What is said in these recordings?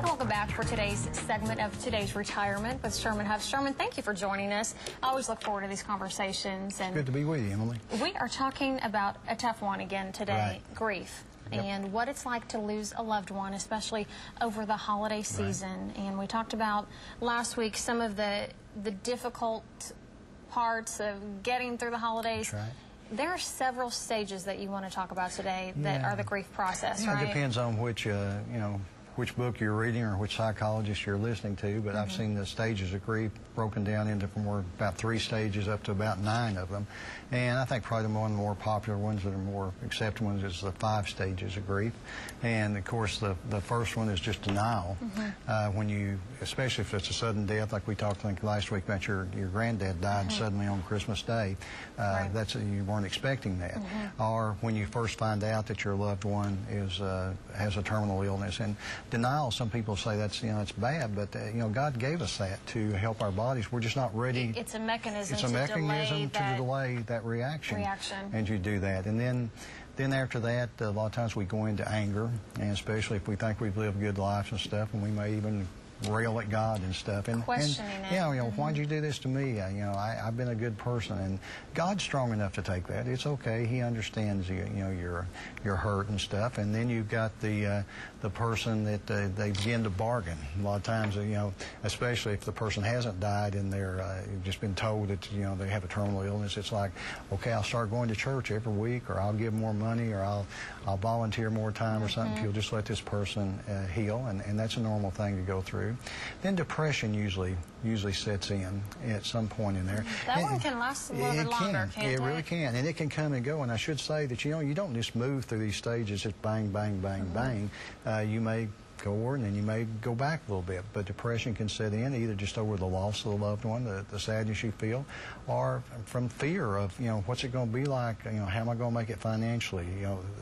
Welcome back for today's segment of Today's Retirement with Sherman Huff. Sherman, thank you for joining us. I always look forward to these conversations. And good to be with you, Emily. We are talking about a tough one again today, grief. Yep. And what it's like to lose a loved one, especially over the holiday season. Right. And we talked about last week some of the difficult parts of getting through the holidays. That's right. There are several stages that you want to talk about today that are the grief process, right? It depends on which, which book you're reading or which psychologist you're listening to, but I've seen the stages of grief broken down into from about 3 stages up to about 9 of them. And I think probably one of the more popular ones that are more accepted ones is the 5 stages of grief. And of course the first one is just denial. When you, especially if it's a sudden death, like we talked I think last week about your granddad died suddenly on Christmas Day. That's you weren't expecting that. Or when you first find out that your loved one has a terminal illness. And denial, some people say that's it's bad, but God gave us that to help our bodies. We're just not ready. It's a mechanism. It's a mechanism to delay that reaction. And you do that, and then after that, a lot of times we go into anger, and especially if we think we've lived good lives and stuff, and we may even rail at God and stuff, and questioning it. Why'd you do this to me? I've been a good person, and God's strong enough to take that. It's okay. He understands your hurt and stuff. And then you've got the person that they begin to bargain. A lot of times, especially if the person hasn't died and they're you've just been told that they have a terminal illness. It's like, okay, I'll start going to church every week, or I'll give more money, or I'll volunteer more time or something if you'll just let this person heal, and that's a normal thing to go through. Then depression usually sets in at some point in there. That one can last a little bit longer, can't it? It really can, and it can come and go. And I should say that you don't just move through these stages. It's bang, bang, bang, bang. You may go over and then you may go back a little bit, but depression can set in either just over the loss of the loved one, the sadness you feel, or from fear of what's it going to be like, how am I going to make it financially,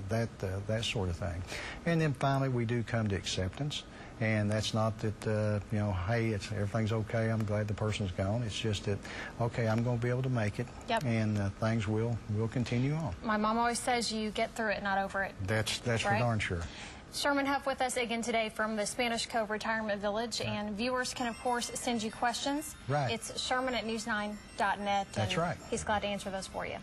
that sort of thing. And then finally we do come to acceptance. And that's not that, hey, everything's okay, I'm glad the person's gone. It's just that, okay, I'm going to be able to make it, and things will continue on. My mom always says you get through it, not over it. That's for darn sure. Sherman Huff with us again today from the Spanish Cove Retirement Village, and viewers can, of course, send you questions. It's Sherman at news9.net. That's right. He's glad to answer those for you.